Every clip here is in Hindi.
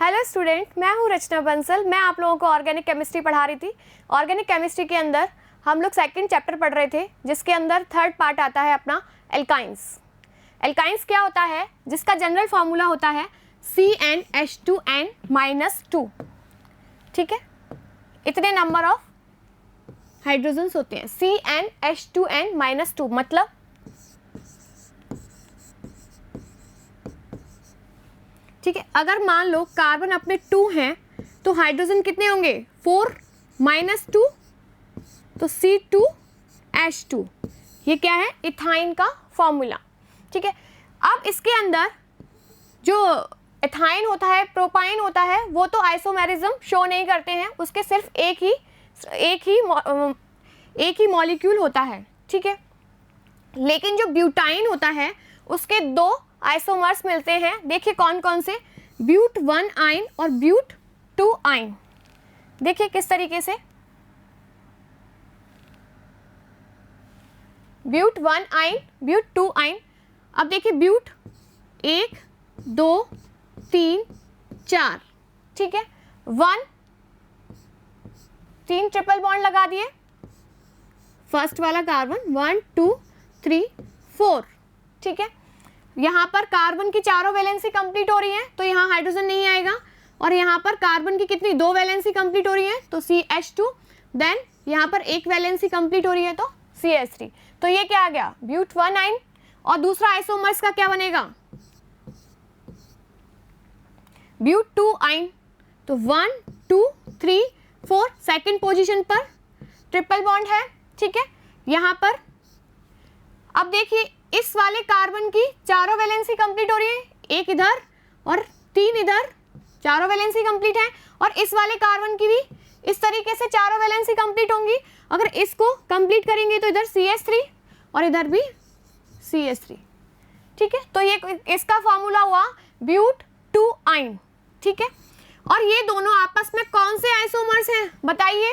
हेलो स्टूडेंट, मैं हूँ रचना बंसल। मैं आप लोगों को ऑर्गेनिक केमिस्ट्री पढ़ा रही थी। ऑर्गेनिक केमिस्ट्री के अंदर हम लोग सेकंड चैप्टर पढ़ रहे थे, जिसके अंदर थर्ड पार्ट आता है अपना एल्काइंस। एल्काइंस क्या होता है, जिसका जनरल फार्मूला होता है CnH2n-2। ठीक है, इतने नंबर ऑफ हाइड्रोजन्स होते हैं। CnH2n-2 मतलब ठीक है, अगर मान लो कार्बन अपने 2 हैं तो हाइड्रोजन कितने होंगे 4 - 2 तो C2H2। ये क्या है, इथाइन का फॉर्मूला। ठीक है, अब इसके अंदर जो इथाइन होता है, प्रोपाइन होता है, वो तो आइसोमेरिज्म शो नहीं करते हैं, उसके सिर्फ एक ही मॉलिक्यूल होता है। ठीक है, लेकिन जो ब्यूटाइन होता है उसके 2 आइसोमर्स मिलते हैं। देखिए कौन कौन से, ब्यूट 1 आइन और ब्यूट 2 आइन। देखिए किस तरीके से, ब्यूट 1 आइन, ब्यूट 2 आइन। अब देखिए ब्यूट 1 2 3 4। ठीक है, 1 3 ट्रिपल बॉन्ड लगा दिए, फर्स्ट वाला कार्बन 1 2 3 4। ठीक है, यहाँ पर कार्बन की चारों वैलेंसी कंप्लीट हो रही है तो यहाँ हाइड्रोजन नहीं आएगा, और यहाँ पर कार्बन की कितनी 2 वैलेंसी कंप्लीट हो रही है तो CH2, देन यहाँ पर 1 वैलेंसी कंप्लीट हो रही है तो CH3। तो ये क्या आ गया, ब्यूट 1 आइन। और दूसरा आइसोमर्स का क्या बनेगा, ब्यूट 2 आइन। तो 1 2 3 4 सेकेंड पोजिशन पर ट्रिपल बॉन्ड है। ठीक है, यहाँ पर अब देखिए इस वाले कार्बन की चारों वैलेंसी कंप्लीट हो रही है, 1 इधर और 3 इधर, चारों वैलेंसी कंप्लीट है। और इस वाले कार्बन की भी इस तरीके से चारों वैलेंसी कंप्लीट होंगी। अगर इसको कंप्लीट करेंगे तो इधर CH3 और इधर भी CH3। ठीक है, तो ये इसका फॉर्मूला हुआ ब्यूट 2 आइन। ठीक है, और ये दोनों आपस में कौन से आइसोमर्स हैं बताइए।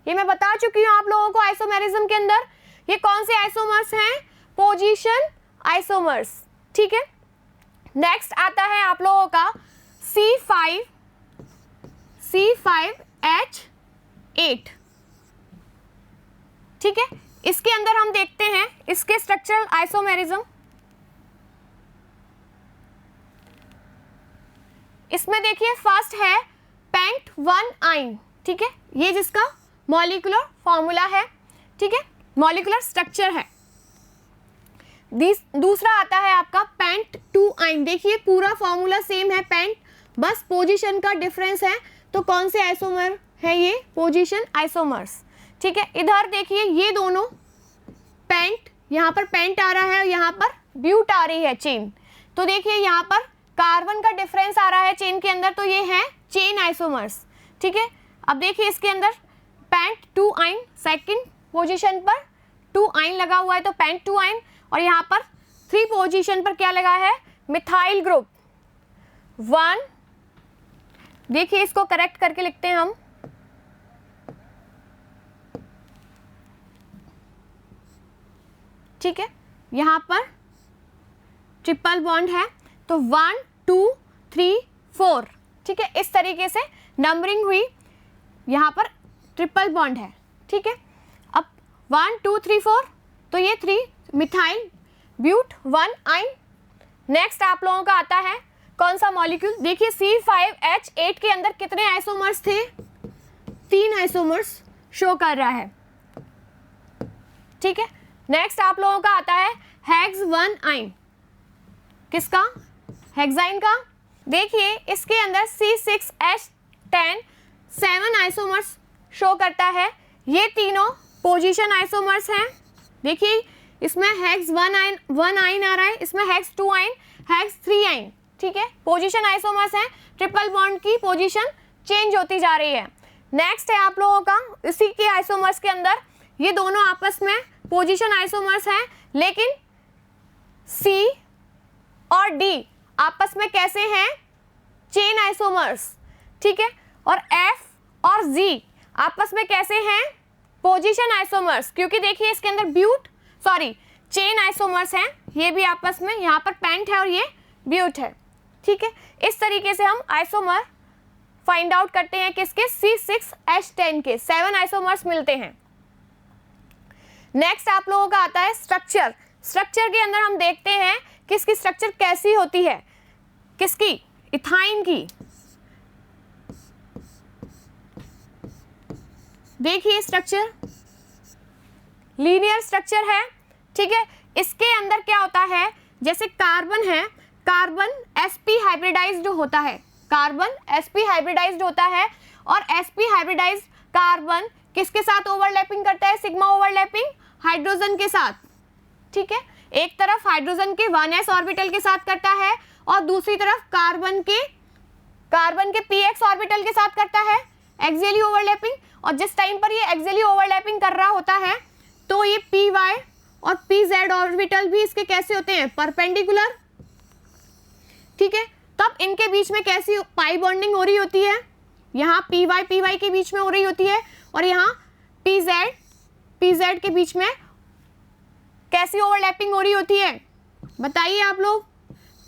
ये मैं बता चुकी हूँ आप लोगों को आइसोमेरिज्म के अंदर, ये कौन से आइसोमर्स हैं, पोजीशन आइसोमर्स। ठीक है, नेक्स्ट आता है आप लोगों का C5H8। ठीक है, इसके अंदर हम देखते हैं इसके स्ट्रक्चरल आइसोमेरिज्म। इसमें देखिए फर्स्ट है पेंट 1 आइन। ठीक है, ये जिसका मॉलिक्यूलर फॉर्मूला है। ठीक है, मॉलिक्यूलर स्ट्रक्चर है। दूसरा आता है आपका पेंट 2 आइन। देखिए पूरा फॉर्मूला सेम है पेंट, बस पोजीशन का डिफरेंस है। तो कौन से आइसोमर है ये, पोजीशन आइसोमर्स। ठीक है, इधर देखिए ये दोनों पेंट, यहाँ पर पेंट आ रहा है, यहाँ पर ब्यूट आ रही है चेन। तो देखिए यहाँ पर कार्बन का डिफरेंस आ रहा है चेन के अंदर, तो ये है चेन आइसोमर्स। ठीक है, अब देखिए इसके अंदर पेंट 2 आइन, सेकेंड पोजीशन पर 2 आइन लगा हुआ है तो पेंट 2 आइन। और यहाँ पर 3 पोजीशन पर क्या लगा है, मिथाइल ग्रुप 1। देखिए इसको करेक्ट करके लिखते हैं हम, ठीक है, यहाँ पर ट्रिपल बॉन्ड है तो 1 2 3 4। ठीक है, इस तरीके से नंबरिंग हुई, यहाँ पर ट्रिपल बॉन्ड है। ठीक है, अब 1 2 3 4 तो ये 3 मिथाइल ब्यूट 1 आइन। नेक्स्ट आप लोगों का आता है कौन सा मॉलिक्यूल, देखिए C5H8 के अंदर कितने आइसोमर्स थे, 3 आइसोमर्स शो कर रहा है। ठीक है, नेक्स्ट आप लोगों का आता है हेक्स 1 आइन। किसका, हेक्साइन का। देखिए इसके अंदर C6H10 7 आइसोमर्स शो करता है। ये तीनों पोजीशन आइसोमर्स हैं। देखिए इसमें हेक्स 1 आइन आ रहा है, इसमें हेक्स 2 आइन, हेक्स 3 आइन। ठीक है, पोजीशन आइसोमर्स हैं, ट्रिपल बॉन्ड की पोजीशन चेंज होती जा रही है। नेक्स्ट है आप लोगों का इसी के आइसोमर्स के अंदर ये दोनों आपस में पोजीशन आइसोमर्स हैं, लेकिन C और D आपस में कैसे हैं, चेन आइसोमर्स। ठीक है, और F और Z आपस में कैसे हैं, पोजीशन आइसोमर्स। क्योंकि देखिए इसके अंदर चेन आइसोमर्स हैं, ये भी आपस में, यहाँ पर पेंट है और ये ब्यूट है। ठीक है, इस तरीके से हम आइसोमर फाइंड आउट करते हैं किसके, C6H10 के 7 आइसोमर्स मिलते हैं। नेक्स्ट आप लोगों का आता है स्ट्रक्चर। स्ट्रक्चर के अंदर हम देखते हैं कि इसकी स्ट्रक्चर कैसी होती है, किसकी, इथाइन की। देखिए स्ट्रक्चर लीनियर स्ट्रक्चर है, ठीक है। इसके अंदर क्या होता है, जैसे कार्बन है, कार्बन sp हाइब्रिडाइज्ड होता है, कार्बन sp हाइब्रिडाइज्ड होता है, और sp हाइब्रिडाइज्ड कार्बन किसके साथ ओवरलैपिंग करता है, सिग्मा ओवरलैपिंग हाइड्रोजन के साथ, ठीक है। एक तरफ हाइड्रोजन के 1s ऑर्बिटल के साथ करता है और दूसरी तरफ कार्बन के px ऑर्बिटल के साथ करता है एक्सियली ओवरलैपिंग। और जिस टाइम पर ये एक्सियली ओवरलैपिंग कर रहा होता है तो ये py और pz ऑर्बिटल भी इसके कैसे होते हैं, परपेंडिकुलर, ठीक है। तब इनके बीच में कैसी पाई बॉन्डिंग हो रही होती है, यहाँ py के बीच में हो रही होती है, और यहाँ pz के बीच में कैसी ओवरलैपिंग हो रही होती है, बताइए आप लोग।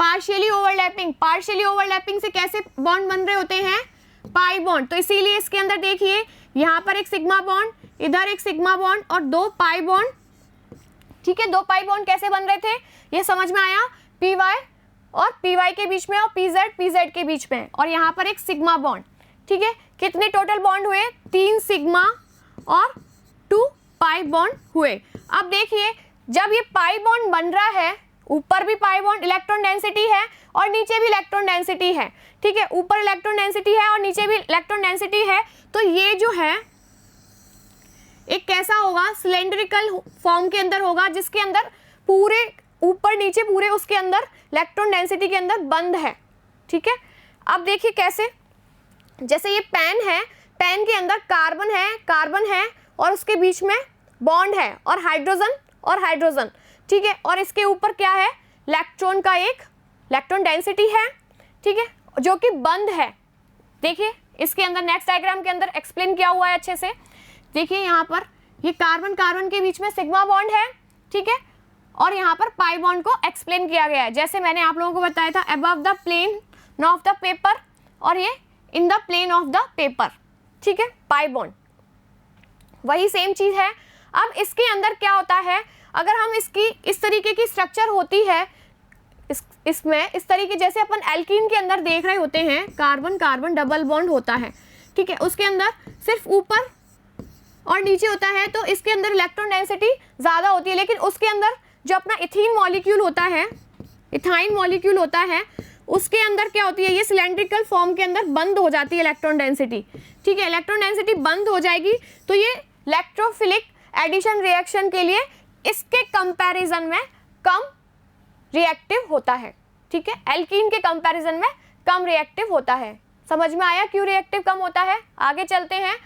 पार्शियली ओवरलैपिंग से कैसे बॉन्ड बन रहे होते हैं, पाई बॉन्ड। तो इसीलिए इसके अंदर देखिए यहाँ पर एक सिग्मा बॉन्ड, इधर एक सिग्मा बॉन्ड और 2 पाई बॉन्ड, ठीक है। 2 पाई बॉन्ड कैसे बन रहे थे, ये समझ में आया, py और py के बीच में और pz के बीच में, और यहाँ पर एक सिग्मा बॉन्ड, ठीक है। कितने टोटल बॉन्ड हुए, 3 सिग्मा और 2 पाई बॉन्ड हुए। अब देखिए जब ये पाई बॉन्ड बन रहा है, ऊपर भी पाई बॉन्ड, इलेक्ट्रॉन डेंसिटी है और नीचे भी इलेक्ट्रॉन डेंसिटी है, ठीक है। ऊपर इलेक्ट्रॉन डेंसिटी है और नीचे भी इलेक्ट्रॉन डेंसिटी है, तो ये जो है एक कैसा होगा, सिलेंड्रिकल फॉर्म के अंदर होगा, जिसके अंदर पूरे ऊपर नीचे पूरे उसके अंदर इलेक्ट्रॉन डेंसिटी के अंदर बंद है, ठीक है। अब देखिए कैसे, जैसे ये पेन है, पेन के अंदर कार्बन है और उसके बीच में बॉन्ड है और हाइड्रोजन, ठीक है। और इसके ऊपर क्या है, इलेक्ट्रॉन का एक इलेक्ट्रॉन डेंसिटी है, ठीक है, जो कि बंद है। देखिए इसके अंदर नेक्स्ट डायग्राम के अंदर एक्सप्लेन किया हुआ है अच्छे से। देखिए यहाँ पर ये कार्बन के बीच में सिग्मा बॉन्ड है, ठीक है, और यहाँ पर पाई बॉन्ड को एक्सप्लेन किया गया है, जैसे मैंने आप लोगों को बताया था, above the plane of the paper और ये in the plane of the paper, ठीक है, पाई बॉन्ड वही सेम चीज है। अब इसके अंदर क्या होता है, अगर हम इसकी इस तरीके की स्ट्रक्चर होती है, इसमें इस तरीके जैसे अपन एल्कीन के अंदर देख रहे होते हैं, कार्बन डबल बॉन्ड होता है, ठीक है, उसके अंदर सिर्फ ऊपर और नीचे होता है, तो इसके अंदर इलेक्ट्रॉन डेंसिटी ज़्यादा होती है। लेकिन उसके अंदर जो अपना इथीन मॉलिक्यूल होता है, इथाइन मॉलिक्यूल होता है, उसके अंदर क्या होती है, ये सिलेंड्रिकल फॉर्म के अंदर बंद हो जाती है इलेक्ट्रॉन डेंसिटी, ठीक है। इलेक्ट्रॉन डेंसिटी बंद हो जाएगी तो ये इलेक्ट्रोफिलिक एडिशन रिएक्शन के लिए इसके कंपैरिजन में कम रिएक्टिव होता है, ठीक है। एल्कीन के कंपैरिजन में कम रिएक्टिव होता है। समझ में आया क्यों रिएक्टिव कम होता है। आगे चलते हैं,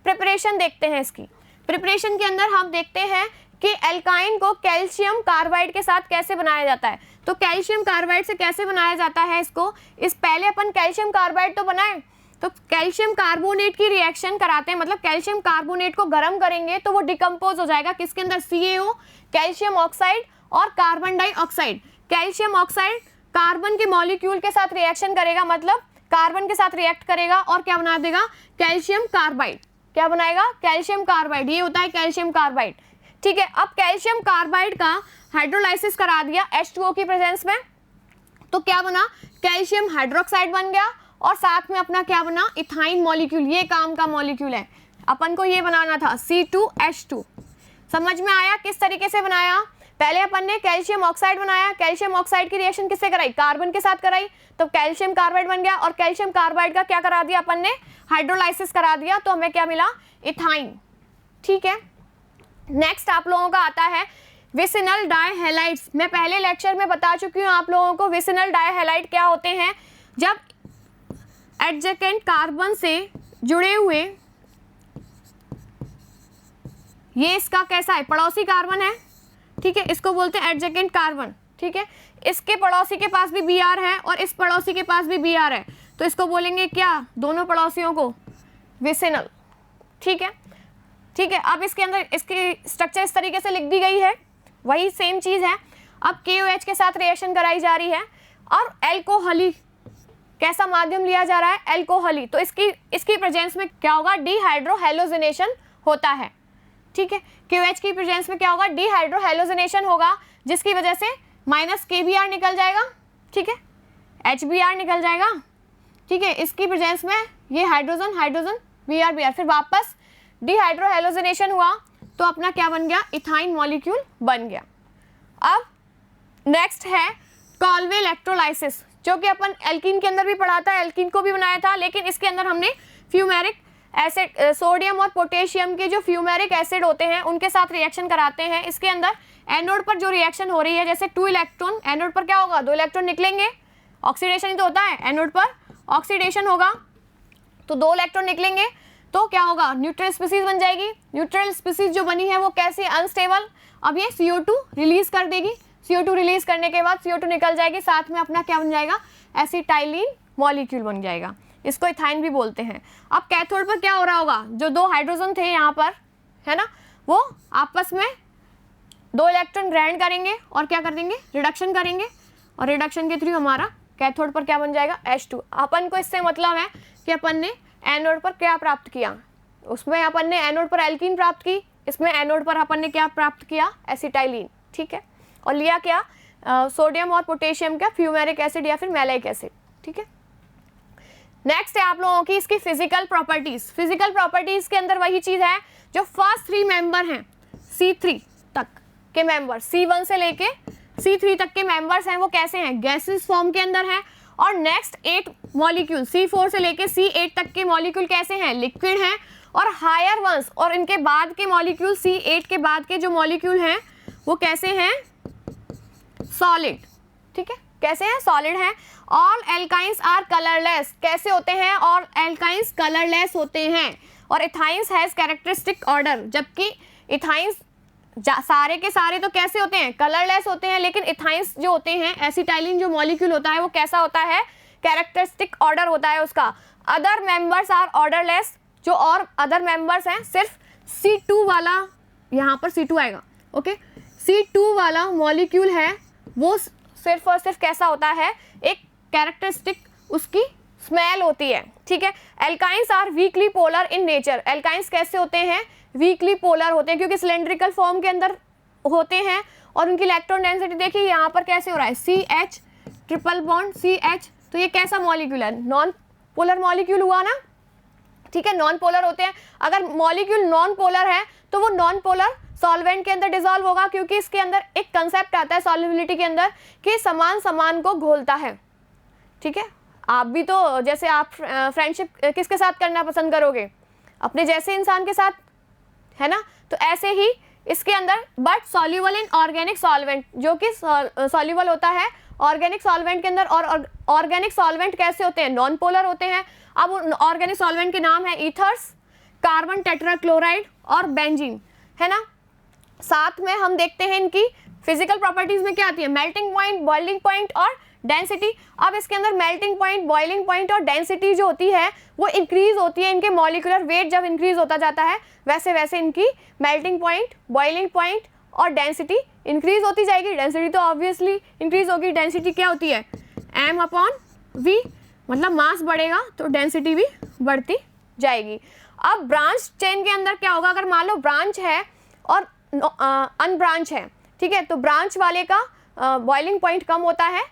प्रिपरेशन देखते हैं इसकी। प्रिपरेशन के अंदर हम देखते हैं कि एल्काइन को कैल्शियम कार्बाइड के साथ कैसे बनाया जाता है। तो कैल्शियम कार्बाइड से कैसे बनाया जाता है इसको, इस पहले अपन कैल्शियम कार्बाइड तो बनाए, तो कैल्शियम कार्बोनेट की रिएक्शन कराते हैं, मतलब कैल्शियम कार्बोनेट को गर्म करेंगे तो वो डिकम्पोज हो जाएगा किसके अंदर, CaO, कैल्शियम ऑक्साइड और carbon dioxide. Calcium oxide carbon के मॉलिक्यूल के साथ रिएक्शन करेगा, मतलब कार्बन के साथ रिएक्ट करेगा और क्या बना देगा, कैल्शियम कार्बाइड। क्या बनाएगा, कैल्शियम कार्बाइड, ये होता है कैल्शियम कार्बाइड, ठीक है। अब कैल्शियम कार्बाइड का हाइड्रोलाइसिस करा दिया H2O की प्रेजेंस में, तो क्या बना, कैल्शियम हाइड्रोक्साइड बन गया, और साथ में अपना क्या बना, इथाइन मॉलिक्यूल। ये काम का मॉलिक्यूल है, अपन को ये बनाना था C2H2। समझ में आया किस तरीके से बनाया। पहले अपन ने कैल्शियम ऑक्साइड बनाया, कैल्शियम ऑक्साइड की रिएक्शन किससे कराई, कार्बन के साथ कराई, तो कैल्शियम कार्बाइड बन गया, और कैल्शियम कार्बाइड का क्या करा दिया अपन ने, हाइड्रोलाइसिस करा दिया, तो हमें क्या मिला, इथाइन, ठीक है। नेक्स्ट आप लोगों का आता है विसिनल डाइहैलाइड्स। मैं पहले लेक्चर में बता चुकी हूँ आप लोगों को विसिनल डाइहैलाइड क्या होते हैं। जब एडजेकेंट कार्बन से जुड़े हुए, ये इसका कैसा है, पड़ोसी कार्बन है, ठीक है, इसको बोलते हैं एडजेकेंट कार्बन, ठीक है। इसके पड़ोसी के पास भी Br है और इस पड़ोसी के पास भी Br है, तो इसको बोलेंगे क्या, दोनों पड़ोसियों को विसिनल, ठीक है, ठीक है। अब इसके अंदर इसकी स्ट्रक्चर इस तरीके से लिख दी गई है, वही सेम चीज़ है। अब KOH के साथ रिएक्शन कराई जा रही है और एल्कोहली कैसा माध्यम लिया जा रहा है, एल्कोहली, तो इसकी प्रेजेंस में क्या होगा, डिहाइड्रोहेलोजिनेशन होता है। ठीक है, QH की प्रेजेंस में क्या होगा, डिहाइड्रोहेलोजिनेशन होगा, जिसकी वजह से माइनस KBr निकल जाएगा। ठीक है, HBr निकल जाएगा। ठीक है, इसकी प्रेजेंस में ये हाइड्रोजन हाइड्रोजन Br, फिर वापस डिहाइड्रोहेलोजिनेशन हुआ तो अपना क्या बन गया, इथाइन मॉलिक्यूल बन गया। अब नेक्स्ट है कॉल्वे इलेक्ट्रोलाइसिस, जो कि अपन एल्कीन के अंदर भी पढ़ा था, एल्कीन को भी बनाया था, लेकिन इसके अंदर हमने फ्यूमेरिक एसिड, सोडियम और पोटेशियम के जो फ्यूमेरिक एसिड होते हैं उनके साथ रिएक्शन कराते हैं। इसके अंदर एनोड पर जो रिएक्शन हो रही है, जैसे 2 इलेक्ट्रॉन, एनोड पर क्या होगा, 2 इलेक्ट्रॉन निकलेंगे, ऑक्सीडेशन ही तो होता है, एनोड पर ऑक्सीडेशन होगा तो 2 इलेक्ट्रॉन निकलेंगे, तो क्या होगा, न्यूट्रल स्पीसीज बन जाएगी। न्यूट्रल स्पीसीज जो बनी है वो कैसी, अनस्टेबल। अब ये CO2 रिलीज कर देगी, CO2 रिलीज करने के बाद CO2 निकल जाएगी, साथ में अपना क्या बन जाएगा, एसिटाइलिन मॉलिक्यूल बन जाएगा, इसको इथाइन भी बोलते हैं। अब कैथोड पर क्या हो रहा होगा, जो 2 हाइड्रोजन थे यहाँ पर, है ना, वो आपस में 2 इलेक्ट्रॉन ग्रहण करेंगे और क्या कर देंगे, रिडक्शन करेंगे, और रिडक्शन के थ्रू हमारा कैथोड पर क्या बन जाएगा, H2। अपन को इससे मतलब है कि अपन ने एनोड पर क्या प्राप्त किया, उसमें अपन ने एनोड पर एल्कीन प्राप्त की, इसमें एनोड पर अपन ने क्या प्राप्त किया, एसिटाइलिन। ठीक है, और लिया क्या, सोडियम और पोटेशियम का फ्यूमेरिक एसिड या फिर मैलाइक एसिड। ठीक है, नेक्स्ट है आप लोगों की इसकी फिजिकल प्रॉपर्टीज। फिजिकल प्रॉपर्टीज के अंदर वही चीज है जो फर्स्ट 3 मेंबर हैं, C3 तक के मेंबर, C1 से लेके C3 तक के मेंबर्स हैं, वो कैसे हैं, गैसेस फॉर्म के अंदर हैं। और नेक्स्ट 8 मॉलिक्यूल, C4 से लेके C8 तक के मॉलिक्यूल कैसे हैं, लिक्विड हैं। और हायर वंस और इनके बाद के मॉलिक्यूल, C8 के बाद के जो मॉलिक्यूल हैं वो कैसे हैं, सॉलिड। ठीक है, कैसे हैं, सॉलिड हैं। ऑल एल्काइंस आर कलरलेस, कैसे होते हैं, और एल्काइंस कलरलेस होते हैं। और इथाइंस हैज कैरेक्टरिस्टिक ऑर्डर, जबकि इथाइंस सारे के सारे तो कैसे होते हैं, कलरलेस होते हैं, लेकिन इथाइंस जो होते हैं, एसिटाइलिन जो मॉलिक्यूल होता है वो कैसा होता है, कैरेक्टरिस्टिक ऑर्डर होता है उसका। अदर मेंबर्स आर ऑर्डरलेस, जो और अदर मेंबर्स हैं, सिर्फ C2 वाला, यहाँ पर C2 आएगा, ओके, C2 वाला मॉलिक्यूल है वो सिर्फ और सिर्फ कैसा होता है, एक कैरेक्टरिस्टिक उसकी स्मेल होती है। ठीक है, alkynes are weakly polar in nature, alkynes कैसे होते हैं, वीकली पोलर होते हैं, क्योंकि सिलेंड्रिकल फॉर्म के अंदर होते हैं। और उनकी इलेक्ट्रॉन डेंसिटी देखिए यहाँ पर कैसे हो रहा है, CH ट्रिपल बॉन्ड CH, तो ये कैसा मॉलिक्यूल है, नॉन पोलर मॉलिक्यूल हुआ ना। ठीक है, नॉन पोलर होते हैं। अगर मॉलिक्यूल नॉन पोलर है तो वो नॉन पोलर सॉल्वेंट के अंदर डिसॉल्व होगा, क्योंकि इसके अंदर एक कंसेप्ट आता है सॉल्युबिलिटी के अंदर कि समान समान को घोलता है। ठीक है, आप भी तो जैसे आप फ्रेंडशिप किसके साथ करना पसंद करोगे, अपने जैसे इंसान के साथ, है ना, तो ऐसे ही इसके अंदर but soluble in organic solvent, जो कि सॉल्युबल होता है ऑर्गेनिक सॉल्वेंट के अंदर। और ऑर्गेनिक सॉल्वेंट कैसे होते हैं, नॉन पोलर होते हैं। अब ऑर्गेनिक सॉल्वेंट के नाम है ईथर्स, कार्बन टेट्राक्लोराइड और बेंजीन, है ना। साथ में हम देखते हैं इनकी फिजिकल प्रॉपर्टीज में क्या आती है, मेल्टिंग पॉइंट, बॉइलिंग पॉइंट और डेंसिटी। अब इसके अंदर मेल्टिंग पॉइंट, बॉइलिंग पॉइंट और डेंसिटी जो होती है वो इंक्रीज होती है। इनके मॉलिक्यूलर वेट जब इंक्रीज होता जाता है वैसे वैसे इनकी मेल्टिंग पॉइंट, बॉइलिंग पॉइंट और डेंसिटी इंक्रीज होती जाएगी। डेंसिटी तो ऑब्वियसली इंक्रीज होगी। डेंसिटी क्या होती है, m/v, मतलब मास बढ़ेगा तो डेंसिटी भी बढ़ती जाएगी। अब ब्रांच चेन के अंदर क्या होगा, अगर मान लो ब्रांच है और अनब्रांच है, ठीक है, तो ब्रांच वाले का बॉइलिंग पॉइंट कम होता है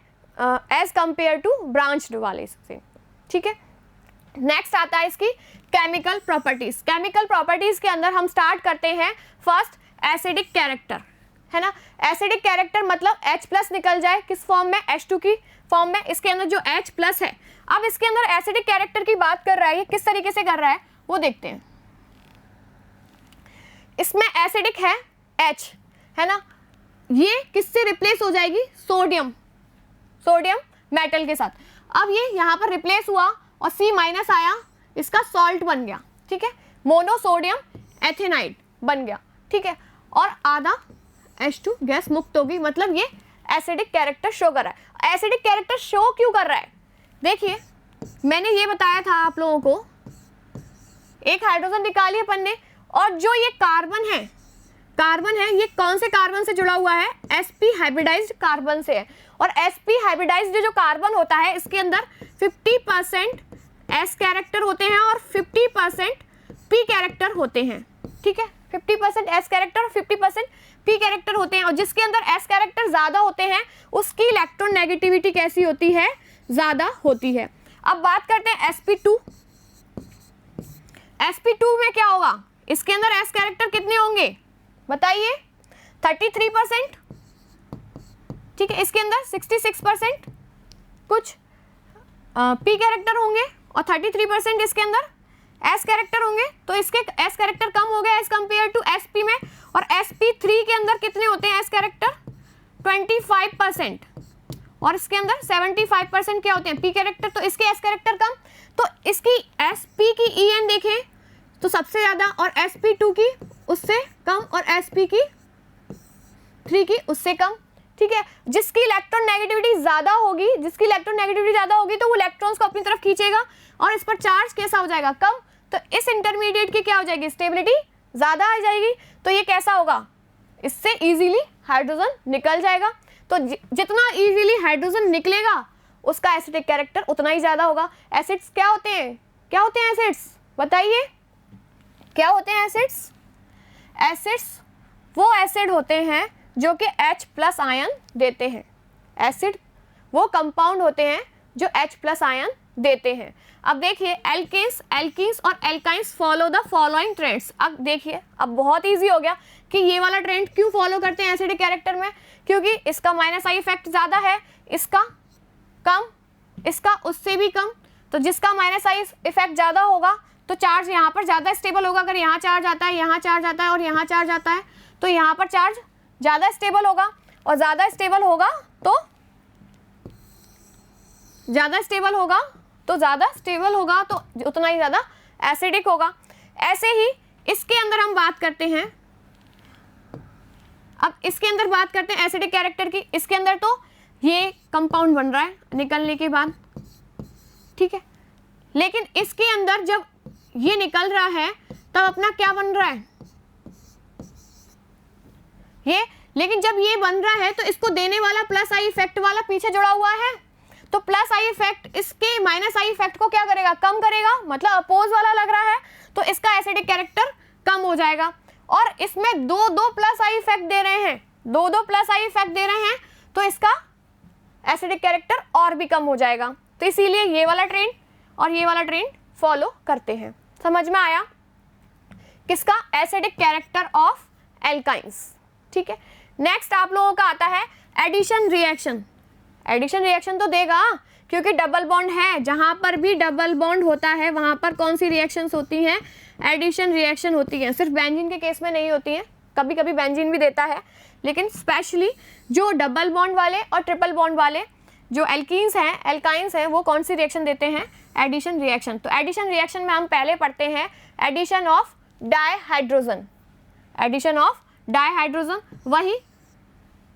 एज कंपेयर टू ब्रांच्ड वाले से। ठीक है, नेक्स्ट आता है इसकी केमिकल प्रॉपर्टीज। केमिकल प्रॉपर्टीज के अंदर हम स्टार्ट करते हैं फर्स्ट एसिडिक कैरेक्टर, है ना। एसिडिक कैरेक्टर मतलब H+ निकल जाए किस फॉर्म में, H2 की फॉर्म में। इसके अंदर जो H+ है, अब इसके अंदर एसिडिक कैरेक्टर की बात कर रहा है, ये किस तरीके से कर रहा है वो देखते हैं। इसमें एसिडिक है H, है ना, ये किससे रिप्लेस हो जाएगी, सोडियम मेटल के साथ। अब ये यहाँ पर रिप्लेस हुआ और C- आया, इसका सॉल्ट बन गया। ठीक है, मोनोसोडियम एथेनाइड बन गया। ठीक है, और आधा H2 गैस मुक्त होगी, मतलब ये एसिडिक कैरेक्टर शो कर रहा है। एसिडिक कैरेक्टर शो क्यों कर रहा है, देखिए मैंने ये बताया था आप लोगों को, एक हाइड्रोजन निकाली अपन ने, और जो ये कार्बन है ये कौन से कार्बन से जुड़ा हुआ है, sp हाइब्रिडाइज्ड कार्बन से है। और sp हाइब्रिडाइज्ड जो कार्बन होता है इसके अंदर 50% S कैरेक्टर होते हैं और 50% P कैरेक्टर होते हैं, ठीक है। 50% S कैरेक्टर और 50% P कैरेक्टर होते हैं, और जिसके अंदर S कैरेक्टर ज़्यादा होते हैं उसकी इलेक्ट्रोनेगेटिविटी कैसी होती है, ज़्यादा होती है। अब बात करते हैं sp2। sp2 में क्या होगा, इसके अंदर S कैरेक्टर कितने होंगे बताइए, 33%, ठीक है। इसके अंदर 66% कुछ P कैरेक्टर होंगे और 33% इसके अंदर S कैरेक्टर होंगे। तो इसके S कैरेक्टर कम हो गया एज कंपेयर टू SP में। और sp3 के अंदर कितने होते हैं S कैरेक्टर, 25%, और इसके अंदर 75% क्या होते हैं P कैरेक्टर। तो इसके S कैरेक्टर कम, तो इसकी SP की EN देखें तो सबसे ज़्यादा, और sp2 की उससे कम, और sp3 की उससे कम, ठीक है। जिसकी इलेक्ट्रोनेगेटिविटी ज़्यादा होगी, तो वो इलेक्ट्रॉन्स को अपनी तरफ खींचेगा और इस पर चार्ज कैसा हो जाएगा, कम। तो इस इंटरमीडिएट की क्या हो जाएगी, स्टेबिलिटी ज़्यादा आ जाएगी। तो ये कैसा होगा, इससे इजीली हाइड्रोजन निकल जाएगा। तो जितना इजीली हाइड्रोजन निकलेगा उसका एसिडिक कैरेक्टर उतना ही ज़्यादा होगा। एसिड्स क्या होते हैं, एसिड्स बताइए क्या होते हैं एसिड्स। एसिड्स वो एसिड होते हैं जो कि H+ आयन देते हैं। एसिड वो कंपाउंड होते हैं जो H+ आयन देते हैं। अब देखिए एल्कीन्स और alkynes follow the following trends. अब देखिए अब बहुत इजी हो गया कि ये वाला ट्रेंड क्यों फॉलो करते हैं एसिडिक कैरेक्टर में, क्योंकि इसका -I इफेक्ट ज़्यादा है, इसका कम, इसका उससे भी कम। तो जिसका -I इफेक्ट ज़्यादा होगा तो चार्ज यहाँ पर ज़्यादा स्टेबल होगा। अगर यहाँ चार्ज आता है, यहाँ चार्ज आता है और यहाँ चार्ज आता है, तो यहाँ पर चार्ज ज़्यादा स्टेबल होगा, और ज़्यादा स्टेबल होगा तो उतना ही ज़्यादा एसिडिक होगा। ऐसे ही इसके अंदर हम बात करते हैं, अब इसके अंदर बात करते हैं एसिडिक कैरेक्टर की। इसके अंदर तो ये कंपाउंड बन रहा है निकलने के बाद, ठीक है। लेकिन इसके अंदर जब ये निकल रहा है तब अपना क्या बन रहा है ये, लेकिन जब ये बन रहा है तो इसको देने वाला +I इफेक्ट वाला पीछे जुड़ा हुआ है। तो +I इफेक्ट इसके -I इफेक्ट को क्या करेगा, कम करेगा, मतलब अपोज वाला लग रहा है, तो इसका एसिडिक कैरेक्टर कम हो जाएगा। और इसमें दो +I इफेक्ट दे रहे हैं, +I इफेक्ट दे रहे हैं, तो इसका एसिडिक कैरेक्टर और भी कम हो जाएगा। तो इसीलिए ये वाला ट्रेंड और ये वाला ट्रेंड फॉलो करते हैं। समझ में आया किसका, एसिडिक कैरेक्टर ऑफ एल्काइंस, ठीक है। नेक्स्ट आप लोगों का आता है एडिशन रिएक्शन। एडिशन रिएक्शन तो देगा क्योंकि डबल बॉन्ड है, जहाँ पर भी डबल बॉन्ड होता है वहाँ पर कौन सी रिएक्शंस होती हैं, एडिशन रिएक्शन होती हैं। सिर्फ बेंजीन के केस में नहीं होती हैं, कभी कभी बेंजीन भी देता है, लेकिन स्पेशली जो डबल बॉन्ड वाले और ट्रिपल बॉन्ड वाले जो एल्कीन्स हैं, एल्काइंस हैं, वो कौन सी रिएक्शन देते हैं, एडिशन रिएक्शन। तो एडिशन रिएक्शन में हम पहले पढ़ते हैं addition of dihydrogen. Addition of dihydrogen, वही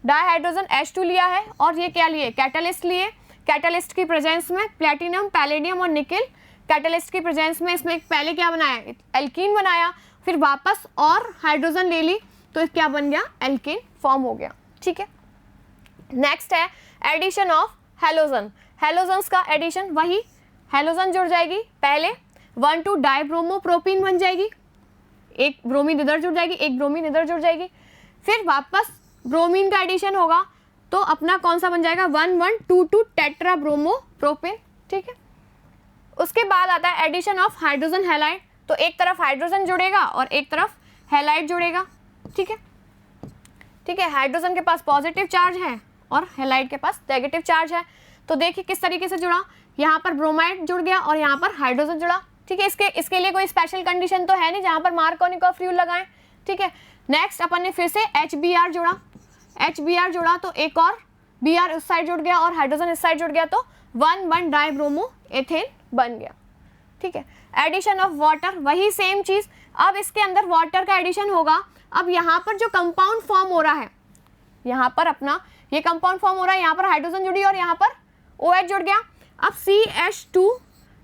डाईहाइड्रोजन H2 लिया है और ये क्या लिए, कैटालिस्ट लिए। कैटालिस्ट की प्रेजेंस में प्लेटिनम, पैलेडियम और निकेल, कैटालिस्ट की प्रेजेंस में इसमें पहले क्या बनाया, एल्कीन बनाया, फिर वापस और हाइड्रोजन ले ली तो क्या बन गया, एल्कीन फॉर्म हो गया, ठीक है। नेक्स्ट है एडिशन ऑफ हेलोजन। हेलोजन्स का एडिशन, वही हेलोजन जुड़ जाएगी, पहले 1,2 डाइब्रोमोप्रोपीन बन जाएगी, एक ब्रोमीन इधर जुड़ जाएगी, एक ब्रोमीन इधर जुड़ जाएगी, फिर वापस ब्रोमीन का एडिशन होगा तो अपना कौन सा बन जाएगा, 1,1,2,2 टेट्रा ब्रोमोप्रोपेन, ठीक है। उसके बाद आता है एडिशन ऑफ हाइड्रोजन हैलाइड। तो एक तरफ हाइड्रोजन जुड़ेगा और एक तरफ हैलाइड जुड़ेगा, ठीक है, ठीक है। हाइड्रोजन के पास पॉजिटिव चार्ज है और हैलाइड के पास नेगेटिव चार्ज है। तो देखिए किस तरीके से जुड़ा, यहाँ पर ब्रोमाइड जुड़ गया और यहाँ पर हाइड्रोजन जुड़ा, ठीक है। इसके लिए कोई स्पेशल कंडीशन तो है नहीं जहाँ पर मार्कोनिकोव रूल लगाएं, ठीक है। नेक्स्ट अपन ने फिर से HBr जुड़ा, HBr जुड़ा तो एक और Br उस साइड जुड़ गया और हाइड्रोजन इस साइड जुड़ गया, तो 1,1 डाइब्रोमो एथेन बन गया, ठीक है। एडिशन ऑफ वाटर, वही सेम चीज़, अब इसके अंदर वाटर का एडिशन होगा। अब यहाँ पर जो कंपाउंड फॉर्म हो रहा है, यहाँ पर अपना ये कंपाउंड फॉर्म हो रहा है, यहाँ पर हाइड्रोजन जुड़ी और यहाँ पर OH जुड़ गया। अब CH2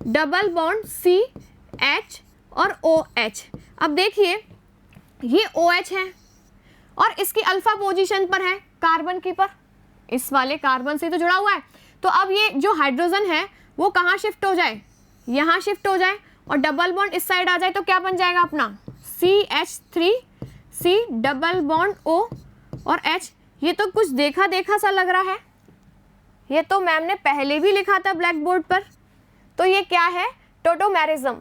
डबल बॉन्ड CH और OH। अब देखिए ये OH है और इसकी अल्फा पोजीशन पर है कार्बन की पर, इस वाले कार्बन से तो जुड़ा हुआ है। तो अब ये जो हाइड्रोजन है वो कहाँ शिफ्ट हो जाए, यहाँ शिफ्ट हो जाए और डबल बॉन्ड इस साइड आ जाए, तो क्या बन जाएगा अपना CH3C डबल बॉन्ड O और H। ये तो कुछ देखा देखा सा लग रहा है, ये तो मैम ने पहले भी लिखा था ब्लैक बोर्ड पर। तो ये क्या है, टोटोमेरिज्म।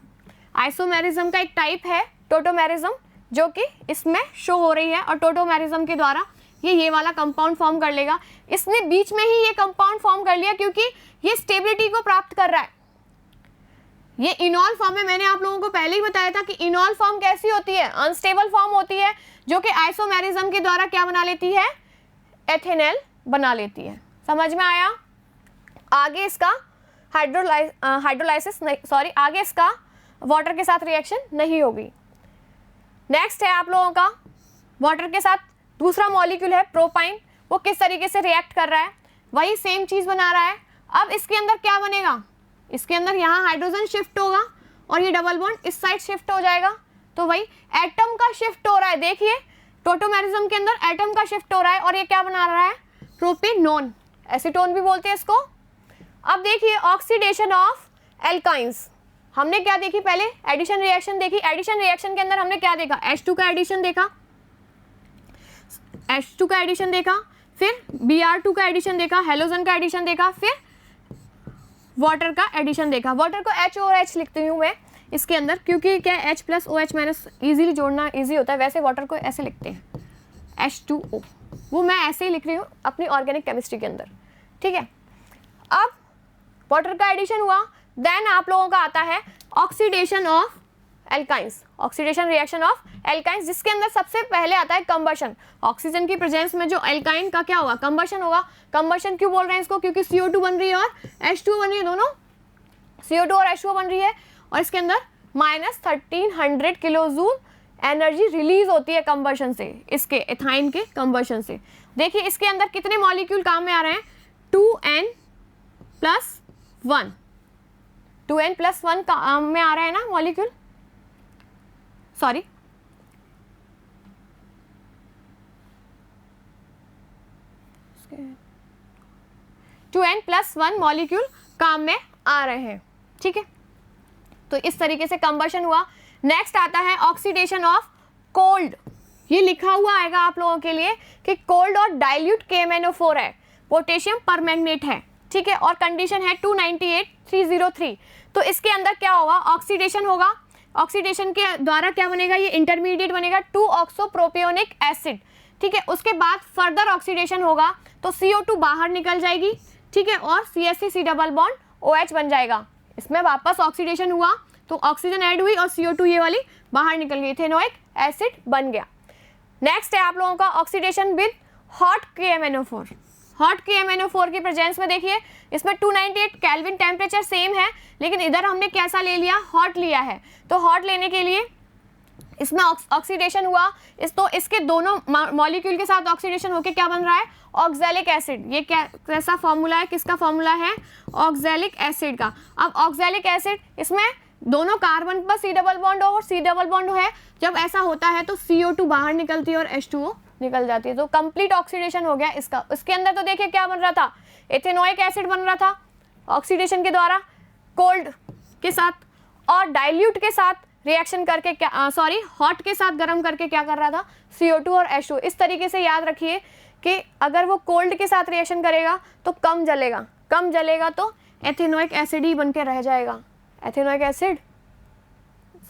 आइसोमेरिज्म का एक टाइप है टोटोमेरिज्म, जो कि इसमें शो हो रही है, और टोटोमेरिज्म के द्वारा ये वाला कंपाउंड फॉर्म कर लेगा। इसने बीच में ही ये कंपाउंड फॉर्म कर लिया क्योंकि ये स्टेबिलिटी को प्राप्त कर रहा है। ये इनॉल फॉर्म है, मैंने आप लोगों को पहले ही बताया था कि इनॉल फॉर्म कैसी होती है, अनस्टेबल फॉर्म होती है, जो कि आइसोमेरिज्म के द्वारा क्या बना लेती है, एथेनॉल बना लेती है। समझ में आया? आगे इसका हाइड्रोलाइसिस सॉरी आगे इसका वाटर के साथ रिएक्शन नहीं होगी। नेक्स्ट है आप लोगों का वाटर के साथ दूसरा मॉलिक्यूल है प्रोपाइन। वो किस तरीके से रिएक्ट कर रहा है, वही सेम चीज बना रहा है। अब इसके अंदर क्या बनेगा, इसके अंदर यहाँ हाइड्रोजन शिफ्ट होगा और ये डबल बॉन्ड इस साइड शिफ्ट हो जाएगा, तो वही एटम का शिफ्ट हो रहा है। देखिए टोटोमेरिज्म के अंदर एटम का शिफ्ट हो रहा है और ये क्या बना रहा है, प्रोपेनोन, एसीटोन भी बोलते हैं इसको। अब देखिए ऑक्सीडेशन ऑफ एल्काइंस, हमने क्या देखी पहले, एडिशन रिएक्शन देखी। एडिशन रिएक्शन के अंदर हमने क्या देखा, H2 का एडिशन देखा, H2 का एडिशन देखा, फिर Br2 का एडिशन देखा, हेलोजन का एडिशन देखा, फिर वाटर का एडिशन देखा। वाटर को H और H लिखती हूँ मैं इसके अंदर, क्योंकि क्या H plus OH minus easily जोड़ना ईजी होता है। वैसे वाटर को ऐसे लिखते हैं H2O, वो मैं ऐसे ही लिख रही हूँ अपनी ऑर्गेनिक केमिस्ट्री के अंदर, ठीक है। अब वाटर का एडिशन हुआ, देन आप लोगों का आता है oxidation of alkynes, oxidation reaction of alkynes, जिसके अंदर सबसे पहले आता है कंबशन। ऑक्सीजन की प्रेजेंस में जो एल्काइन का क्या होगा, कंबशन होगा। कंबशन क्यों बोल रहे हैं इसको, क्योंकि CO2 बन रही है और H2O बन रही है, दोनों CO2 और H2O बन रही है, और इसके अंदर -1300 किलोजूल एनर्जी रिलीज होती है कंबशन से, इसके एथाइन के कंबशन से। देखिए इसके अंदर कितने मॉलिक्यूल काम में आ रहे हैं, 2n+1, 2n+1 काम में आ रहा है ना मॉलिक्यूल, सॉरी 2n+1 मॉलिक्यूल काम में आ रहे हैं, ठीक है। तो इस तरीके से कंबशन हुआ। नेक्स्ट आता है ऑक्सीडेशन ऑफ कोल्ड। ये लिखा हुआ आएगा आप लोगों के लिए कि कोल्ड और डाइल्यूट KMnO4 है, पोटेशियम परमैंगनेट है, ठीक है, और कंडीशन है 298303। तो इसके अंदर क्या होगा, ऑक्सीडेशन होगा। ऑक्सीडेशन के द्वारा क्या बनेगा, ये इंटरमीडिएट बनेगा 2-ऑक्सोप्रोपियोनिक एसिड, ठीक है। उसके बाद फर्दर ऑक्सीडेशन होगा तो CO2 बाहर निकल जाएगी, ठीक है, और CH3C डबल बॉन्ड OH बन जाएगा। इसमें वापस ऑक्सीडेशन हुआ तो ऑक्सीजन ऐड हुई और CO2 ये वाली बाहर निकल गई, इथेनोइक एसिड बन गया। नेक्स्ट है आप लोगों का oxidation with hot KMnO4। Hot KMnO4 की प्रेजेंस में देखिए इसमें 298 केल्विन टेम्परेचर सेम है, लेकिन इधर हमने कैसा ले लिया, हॉट लिया है। तो हॉट लेने के लिए इसमें ऑक्सीडेशन हुआ, तो इसके दोनों मॉलिक्यूल के साथ ऑक्सीडेशन होके क्या बन रहा है, ऑक्सैलिक एसिड। ये क्या कैसा फॉर्मूला है, किसका फॉर्मूला है, ऑक्सैलिक एसिड का। अब ऑक्सैलिक एसिड, इसमें दोनों कार्बन पर C डबल बॉन्ड और C डबल बॉन्ड है। जब ऐसा होता है तो CO2 बाहर निकलती है और H2O निकल जाती है, तो कंप्लीट ऑक्सीडेशन हो गया इसका। इसके अंदर तो देखिए क्या बन रहा था, एथेनोइक एसिड बन रहा था ऑक्सीडेशन के द्वारा कोल्ड के साथ, और डाइल्यूट के साथ रिएक्शन करके क्या सॉरी हॉट के साथ गर्म करके क्या कर रहा था, CO2 और H2O। इस तरीके से याद रखिए कि अगर वो कोल्ड के साथ रिएक्शन करेगा तो कम जलेगा, कम जलेगा तो एथेनोइक एसिड ही बन के रह जाएगा। एथेनोइक एसिड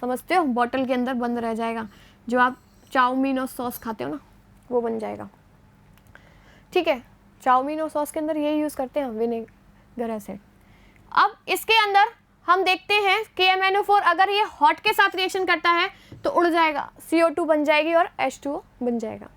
समझते हो, बॉटल के अंदर बंद रह जाएगा, जो आप चाउमीन और सॉस खाते हो ना, वो बन जाएगा, ठीक है। चाउमीन और सॉस के अंदर यही यूज़ करते हैं, विनेगर एसिड। अब इसके अंदर हम देखते हैं KMnO4 अगर ये हॉट के साथ रिएक्शन करता है तो उड़ जाएगा, CO2 बन जाएगी और H2O बन जाएगा।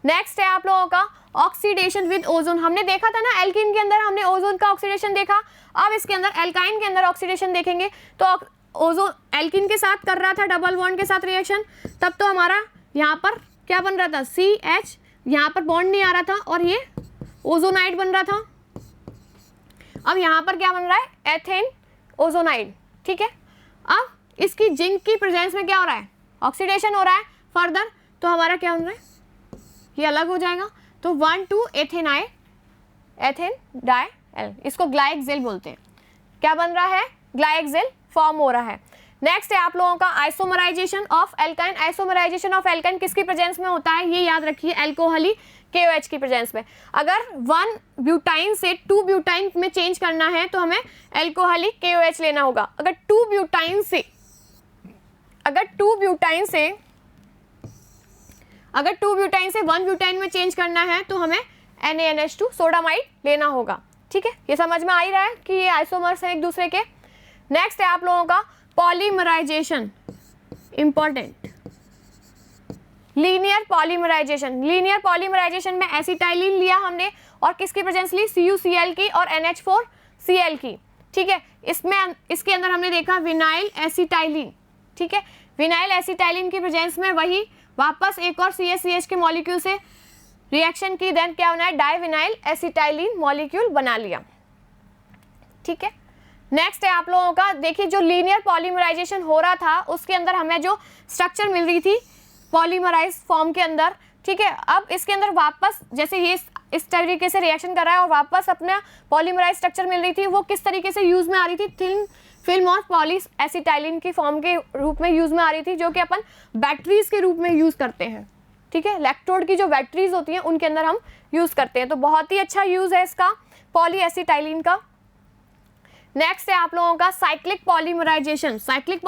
नेक्स्ट है आप लोगों का ऑक्सीडेशन विद ओजोन। हमने देखा था ना एल्कीन के अंदर हमने ओजोन का ऑक्सीडेशन देखा, अब इसके अंदर एल्काइन के अंदर ऑक्सीडेशन देखेंगे। तो ओजोन एल्कीन के साथ कर रहा था डबल बॉन्ड के साथ रिएक्शन, तब तो हमारा यहाँ पर क्या बन रहा था, CH, यहाँ पर बॉन्ड नहीं आ रहा था और ये ओजोनाइड बन रहा था। अब यहाँ पर क्या बन रहा है, एथेन ओजोनाइड, ठीक है। अब इसकी जिंक की प्रेजेंस में क्या हो रहा है, ऑक्सीडेशन हो रहा है फर्दर, तो हमारा क्या बन रहा है, ये अलग हो जाएगा। तो 1,2 एथेन डाई एल, इसको ग्लाइक्सिल बोलते हैं, क्या बन रहा है, ग्लाइक्सिल फॉर्म हो रहा है। नेक्स्ट है आप लोगों का isomerisation of alkyne. Isomerisation of alkyne किसकी प्रेजेंस में होता है, ये याद रखिए, अल्कोहली KOH की प्रेजेंस में। अगर 1 ब्यूटाइन से 2 ब्यूटाइन में चेंज करना है तो हमें अल्कोहली KOH लेना होगा। अगर 2 ब्यूटाइन से 1 ब्यूटाइन में चेंज करना है तो हमें NaNH2 सोडामाइड लेना होगा। ठीक है, ये समझ में आ ही रहा है कि ये आइसोमर्स हैं एक दूसरे के। नेक्स्ट है आप लोगों का polymerisation, important, linear polymerisation. Linear polymerisation में एसिटाइलिन लिया हमने और किसकी प्रेजेंस ली, CuCl की और NH4Cl की। ठीक है, इसके अंदर हमने देखा विनाइल एसिटाइलिन। ठीक है, विनाइल एसिटाइलिन की प्रेजेंस में वही वापस एक और CH के मॉलिक्यूल से रिएक्शन की, देन क्या बना है, डाइविनाइल एसिटाइलिन मॉलिक्यूल बना लिया। ठीक है, नेक्स्ट है आप लोगों का, देखिए जो लीनियर पॉलीमराइजेशन हो रहा था उसके अंदर हमें जो स्ट्रक्चर मिल रही थी पॉलीमराइज फॉर्म के अंदर। ठीक है, अब इसके अंदर वापस जैसे ये इस तरीके से रिएक्शन कर रहा है और वापस अपना पॉलीमराइज स्ट्रक्चर मिल रही थी, वो किस तरीके से यूज में आ रही थी, थिन फिल्म और पॉली एसिटाइलिन की फॉर्म के रूप में यूज में आ रही थी, जो कि अपन बैटरीज के रूप में यूज करते हैं। ठीक है, इलेक्ट्रोड की जो बैटरीज होती हैं उनके अंदर हम यूज करते हैं, तो बहुत ही अच्छा यूज है इसका पॉली एसिटाइलिन का। नेक्स्ट है आप लोगों का साइक्लिक पॉलीमराइजेशन। साइक्लिक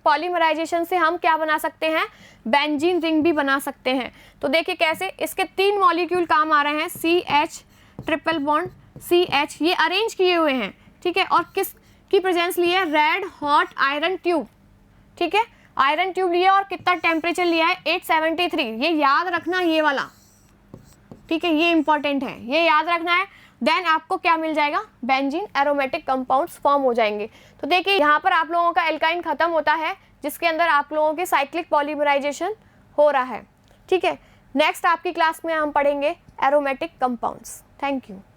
पॉलीमराइजेशन से हम क्या बना सकते हैं, बेंजीन रिंग भी बना सकते हैं। तो देखिए कैसे, इसके 3 मॉलिक्यूल काम आ रहे हैं, CH ट्रिपल बॉन्ड CH, ये अरेंज किए हुए हैं। ठीक है, और किस की प्रेजेंस ली है, रेड हॉट आयरन ट्यूब। ठीक है, आयरन ट्यूब लिया और कितना टेम्परेचर लिया है, 873, ये याद रखना ये वाला। ठीक है, ये इंपॉर्टेंट है, ये याद रखना है। देन आपको क्या मिल जाएगा, बेंजीन एरोमेटिक कंपाउंड्स फॉर्म हो जाएंगे। तो देखिए यहाँ पर आप लोगों का एल्काइन खत्म होता है जिसके अंदर आप लोगों के साइक्लिक पॉलीमराइजेशन हो रहा है। ठीक है, नेक्स्ट आपकी क्लास में हम पढ़ेंगे एरोमेटिक कंपाउंड्स। Thank you.